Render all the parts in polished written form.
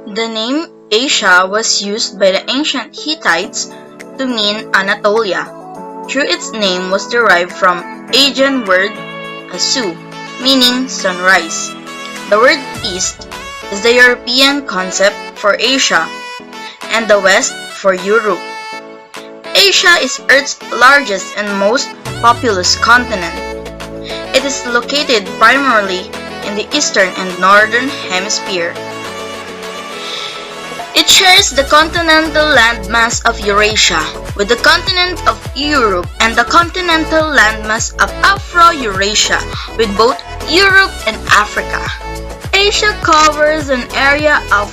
The name Asia was used by the ancient Hittites to mean Anatolia. Through its name was derived from Aegean word asu, meaning sunrise. The word east is the European concept for Asia, and the west for Europe. Asia is Earth's largest and most populous continent. It is located primarily in the eastern and northern hemisphere. It shares the continental landmass of Eurasia with the continent of Europe and the continental landmass of Afro-Eurasia with both Europe and Africa. Asia covers an area of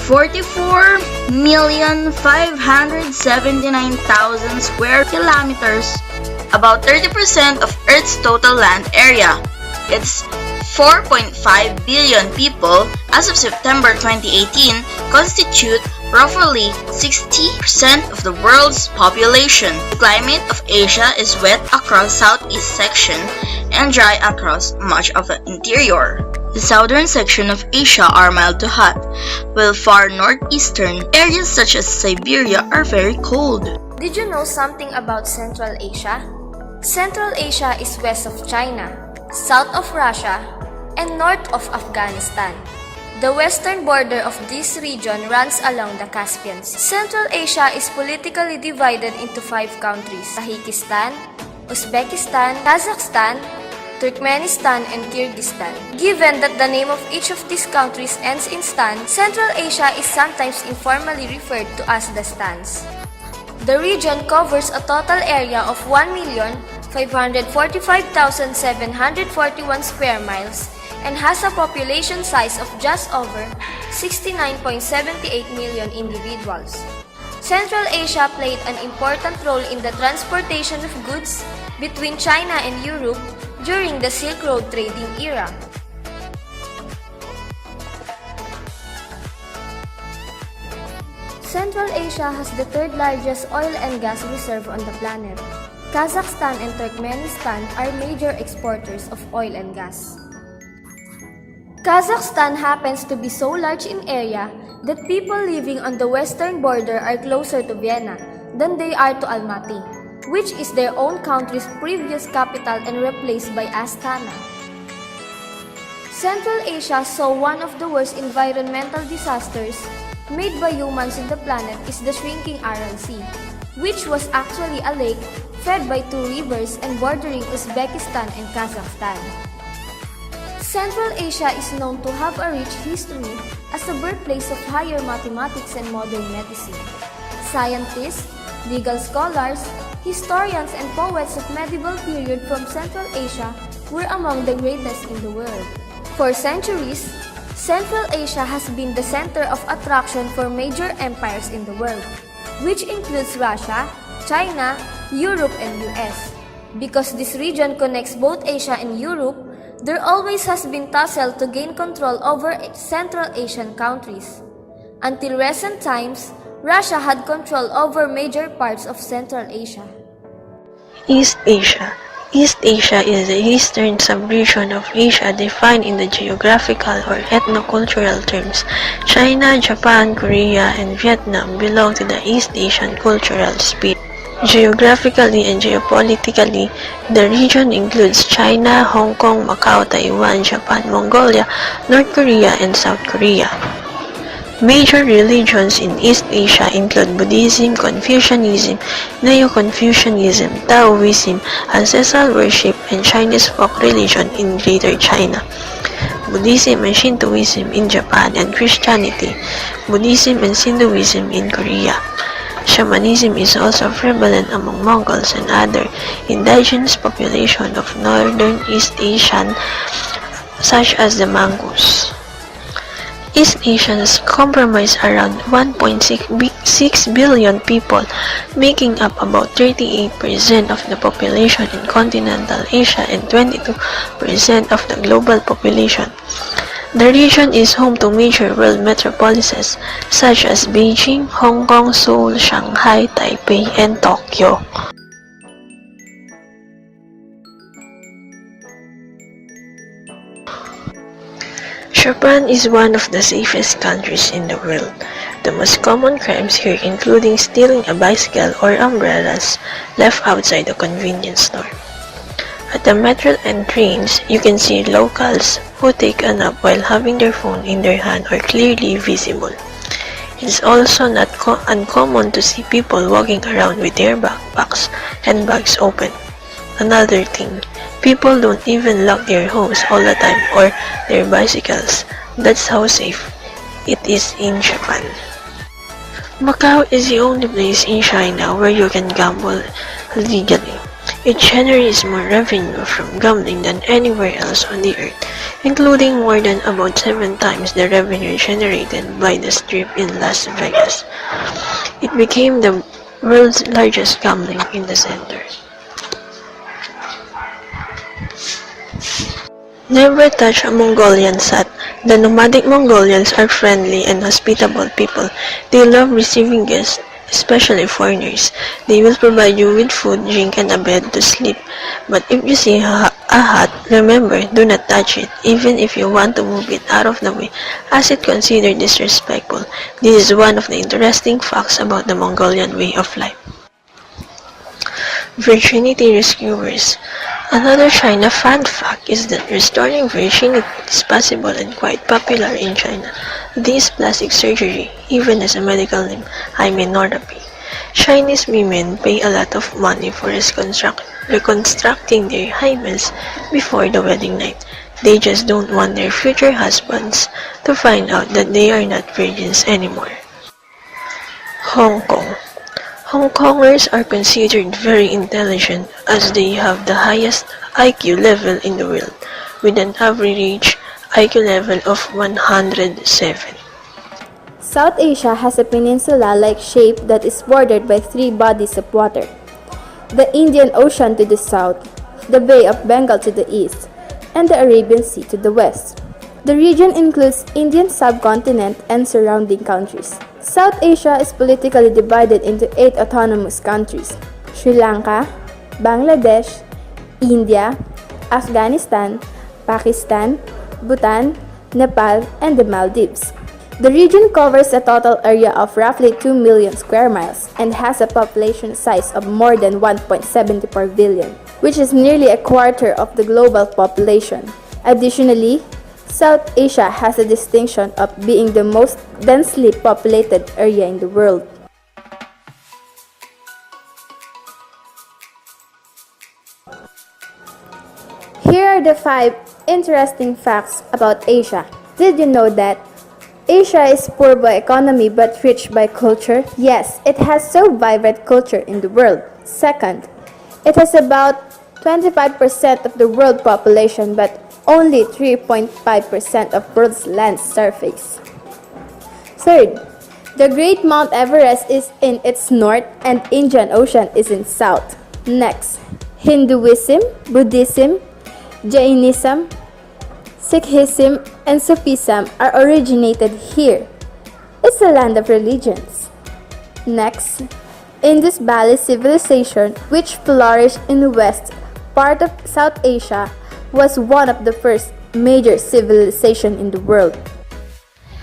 44,579,000 square kilometers, about 30% of Earth's total land area. Its 4.5 billion people as of September 2018 constitute roughly 60% of the world's population. The climate of Asia is wet across southeast section and dry across much of the interior. The southern section of Asia are mild to hot, while far northeastern areas such as Siberia are very cold. Did you know something about Central Asia? Central Asia is west of China, south of Russia, and north of Afghanistan. The western border of this region runs along the Caspian Sea. Central Asia is politically divided into 5 countries: Tajikistan, Uzbekistan, Kazakhstan, Turkmenistan, and Kyrgyzstan. Given that the name of each of these countries ends in stan, Central Asia is sometimes informally referred to as the stans. The region covers a total area of 1,545,741 square miles and has a population size of just over 69.78 million individuals. Central Asia played an important role in the transportation of goods between China and Europe during the Silk Road trading era. Central Asia has the third largest oil and gas reserve on the planet. Kazakhstan and Turkmenistan are major exporters of oil and gas. Kazakhstan happens to be so large in area that people living on the western border are closer to Vienna than they are to Almaty, which is their own country's previous capital and replaced by Astana. Central Asia saw one of the worst environmental disasters made by humans in the planet is the shrinking Aral Sea, which was actually a lake fed by 2 rivers and bordering Uzbekistan and Kazakhstan. Central Asia is known to have a rich history as the birthplace of higher mathematics and modern medicine. Scientists, legal scholars, historians, and poets of medieval period from Central Asia were among the greatest in the world. For centuries, Central Asia has been the center of attraction for major empires in the world, which includes Russia, China, Europe, and US. Because this region connects both Asia and Europe, there always has been tussle to gain control over Central Asian countries. Until recent times, Russia had control over major parts of Central Asia. East Asia. East Asia is the eastern subregion of Asia defined in the geographical or ethnocultural terms. China, Japan, Korea, and Vietnam belong to the East Asian cultural sphere. Geographically and geopolitically, the region includes China, Hong Kong, Macau, Taiwan, Japan, Mongolia, North Korea, and South Korea. Major religions in East Asia include Buddhism, Confucianism, Neo-Confucianism, Taoism, ancestral worship, and Chinese folk religion in Greater China. Buddhism and Shintoism in Japan, and Christianity, Buddhism and Hinduism in Korea. Shamanism is also prevalent among Mongols and other indigenous population of northern East Asian, such as the Mangus. East Asians comprise around 1.6 billion people, making up about 38% of the population in continental Asia and 22% of the global population. The region is home to major world metropolises such as Beijing, Hong Kong, Seoul, Shanghai, Taipei, and Tokyo. Japan is one of the safest countries in the world. The most common crimes here including stealing a bicycle or umbrellas left outside a convenience store. At the metro and trains, you can see locals who take a nap while having their phone in their hand or clearly visible. It's also not uncommon to see people walking around with their backpacks and bags open. Another thing, people don't even lock their homes all the time or their bicycles. That's how safe it is in Japan. Macau is the only place in China where you can gamble legally. It generates more revenue from gambling than anywhere else on the earth, including more than about 7 times the revenue generated by the Strip in Las Vegas. It became the world's largest gambling in the center. Never touch a Mongolian sat. The nomadic Mongolians are friendly and hospitable people. They love receiving guests, especially foreigners. They will provide you with food, drink, and a bed to sleep. But if you see a hut, remember, do not touch it, even if you want to move it out of the way, as it considered disrespectful. This is one of the interesting facts about the Mongolian way of life. Virginity rescuers. Another China fun fact is that restoring virginity is possible and quite popular in China. This plastic surgery, even as a medical name, hymenotherapy. Chinese women pay a lot of money for reconstructing their hymens before the wedding night. They just don't want their future husbands to find out that they are not virgins anymore. Hong Kong. Hong Kongers are considered very intelligent as they have the highest IQ level in the world, with an average IQ level of 107. South Asia has a peninsula-like shape that is bordered by 3 bodies of water. The Indian Ocean to the south, the Bay of Bengal to the east, and the Arabian Sea to the west. The region includes Indian subcontinent and surrounding countries. South Asia is politically divided into 8 autonomous countries: Sri Lanka, Bangladesh, India, Afghanistan, Pakistan, Bhutan, Nepal, and the Maldives. The region covers a total area of roughly 2 million square miles and has a population size of more than 1.74 billion, which is nearly a quarter of the global population. Additionally, South Asia has the distinction of being the most densely populated area in the world. Here are the 5 interesting facts about Asia. Did you know that Asia is poor by economy but rich by culture? Yes, it has so vibrant culture in the world. Second, it has about 25% of the world population but only 3.5% of world's land surface. Third, the Great Mount Everest is in its north and Indian Ocean is in south. Next, Hinduism, Buddhism, Jainism, Sikhism, and Sufism are originated here. It's a land of religions. Next, Indus Valley Civilization, which flourished in the west part of South Asia, was one of the first major civilization in the world.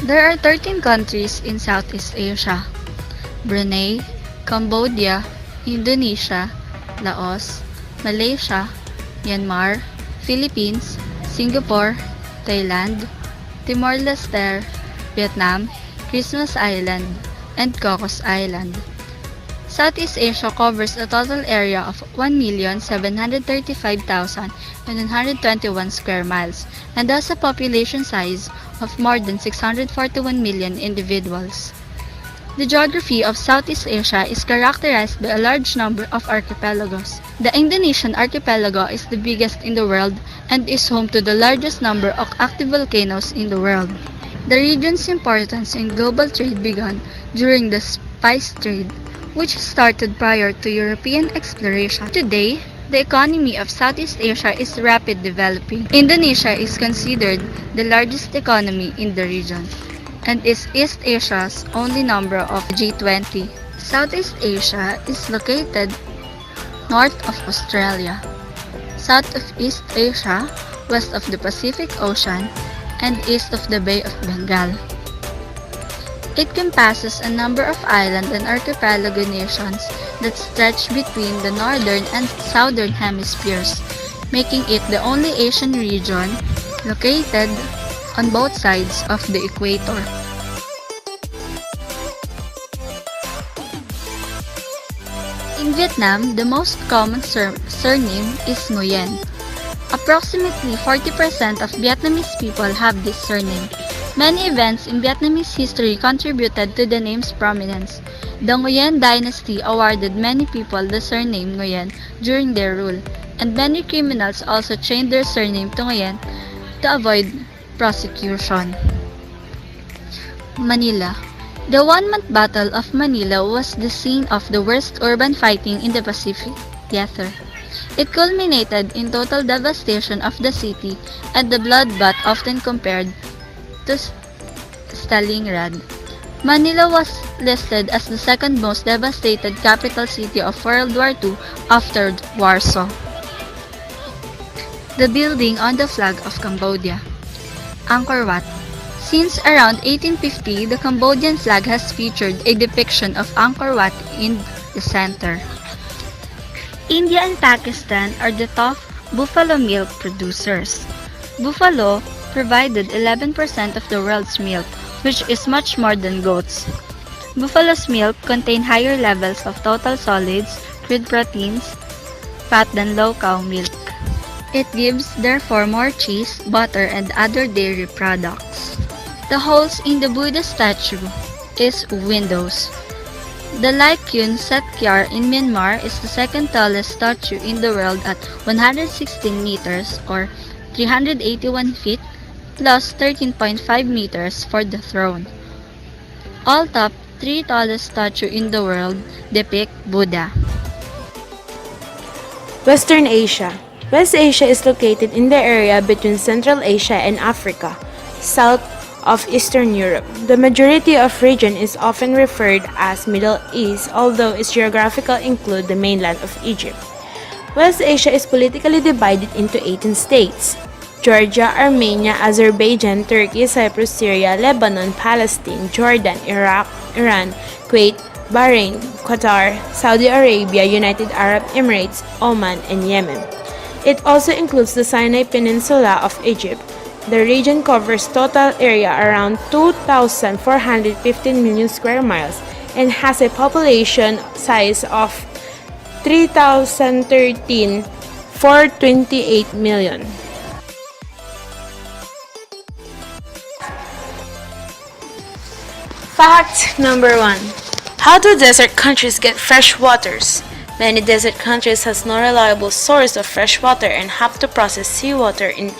There are 13 countries in Southeast Asia: Brunei, Cambodia, Indonesia, Laos, Malaysia, Myanmar, Philippines, Singapore, Thailand, Timor-Leste, Vietnam, Christmas Island, and Cocos Island. Southeast Asia covers a total area of 1,735,121 square miles and has a population size of more than 641 million individuals. The geography of Southeast Asia is characterized by a large number of archipelagos. The Indonesian archipelago is the biggest in the world and is home to the largest number of active volcanoes in the world. The region's importance in global trade began during the spice trade, which started prior to European exploration. Today, the economy of Southeast Asia is rapidly developing. Indonesia is considered the largest economy in the region and is East Asia's only member of the G20. Southeast Asia is located north of Australia, south of East Asia, west of the Pacific Ocean, and east of the Bay of Bengal. It encompasses a number of island and archipelago nations that stretch between the northern and southern hemispheres, making it the only Asian region located on both sides of the equator. In Vietnam, the most common surname is Nguyen. Approximately 40% of Vietnamese people have this surname. Many events in Vietnamese history contributed to the name's prominence. The Nguyen dynasty awarded many people the surname Nguyen during their rule, and many criminals also changed their surname to Nguyen to avoid prosecution. Manila. The one-month Battle of Manila was the scene of the worst urban fighting in the Pacific Theater. It culminated in total devastation of the city and the bloodbath often compared to Stalingrad. Manila was listed as the second most devastated capital city of World War II after Warsaw. The building on the flag of Cambodia. Angkor Wat. Since around 1850, the Cambodian flag has featured a depiction of Angkor Wat in the center. India and Pakistan are the top buffalo milk producers. Buffalo provided 11% of the world's milk, which is much more than goats. Buffalo's milk contain higher levels of total solids, crude proteins, fat than low cow milk. It gives therefore more cheese, butter, and other dairy products. The holes in the Buddha statue is windows. The Laikyun Satyar in Myanmar is the second tallest statue in the world at 116 meters or 381 feet plus 13.5 meters for the throne. All top 3 tallest statues in the world depict Buddha. Western Asia. West Asia is located in the area between Central Asia and Africa, south of Eastern Europe. The majority of region is often referred as Middle East, although its geographical include the mainland of Egypt. West Asia is politically divided into 18 states: Georgia, Armenia, Azerbaijan, Turkey, Cyprus, Syria, Lebanon, Palestine, Jordan, Iraq, Iran, Kuwait, Bahrain, Qatar, Saudi Arabia, United Arab Emirates, Oman, and Yemen. It also includes the Sinai Peninsula of Egypt. The region covers total area around 2,415 million square miles and has a population size of 3,013,428 million. Fact number 1. How do desert countries get fresh waters? Many desert countries has no reliable source of fresh water and have to process seawater in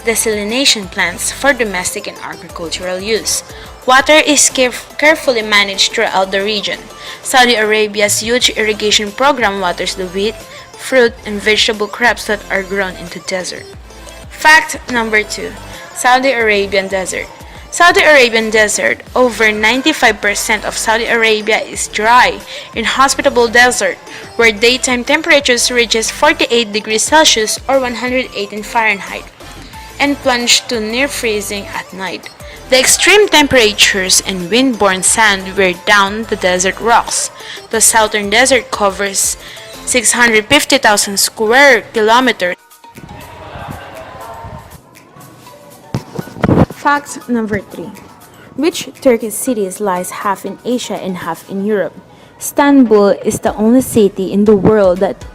desalination plants for domestic and agricultural use. Water is carefully managed throughout the region. Saudi Arabia's huge irrigation program waters the wheat, fruit, and vegetable crops that are grown in the desert. Fact number 2. Saudi Arabian Desert. Saudi Arabian Desert, over 95% of Saudi Arabia is dry, inhospitable desert, where daytime temperatures reaches 48 degrees Celsius or 118 Fahrenheit, and plunge to near freezing at night. The extreme temperatures and wind-borne sand wear down the desert rocks. The southern desert covers 650,000 square kilometers. Fact number 3. Which Turkish cities lies half in Asia and half in Europe? Istanbul is the only city in the world that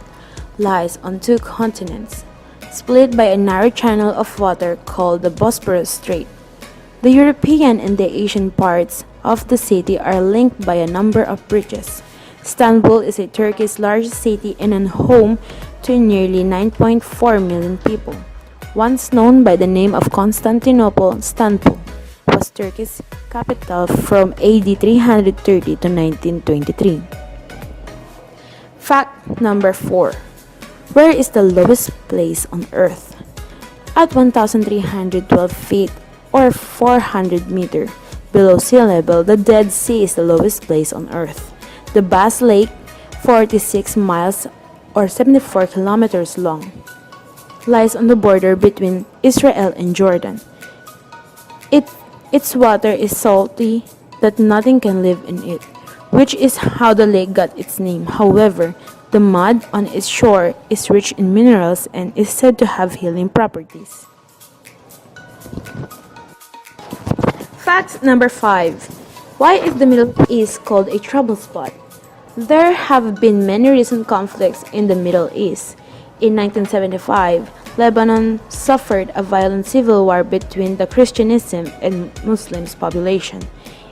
lies on 2 continents, split by a narrow channel of water called the Bosporus Strait. The European and the Asian parts of the city are linked by a number of bridges. Istanbul is a Turkey's largest city and a home to nearly 9.4 million people. Once known by the name of Constantinople, Istanbul was Turkey's capital from AD 330 to 1923. Fact number 4. Where is the lowest place on Earth? At 1,312 feet or 400 meters below sea level, the Dead Sea is the lowest place on Earth. The Bass Lake, 46 miles or 74 kilometers long, lies on the border between Israel and Jordan. It, its water is salty that nothing can live in it, which is how the lake got its name. However, the mud on its shore is rich in minerals and is said to have healing properties. Fact number 5. Why is the Middle East called a trouble spot? There have been many recent conflicts in the Middle East. In 1975, Lebanon suffered a violent civil war between the Christianism and Muslims population.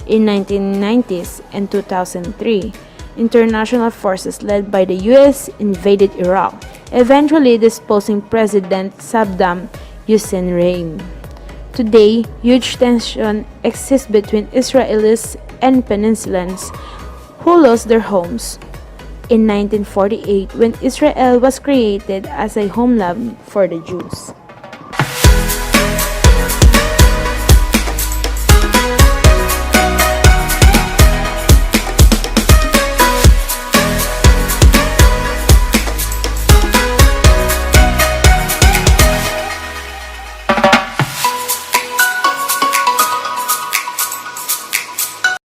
In 1990s and 2003, international forces led by the US invaded Iraq, eventually disposing President Saddam Hussein reign. Today, huge tension exists between Israelis and Peninsulans who lost their homes in 1948 when Israel was created as a homeland for the Jews.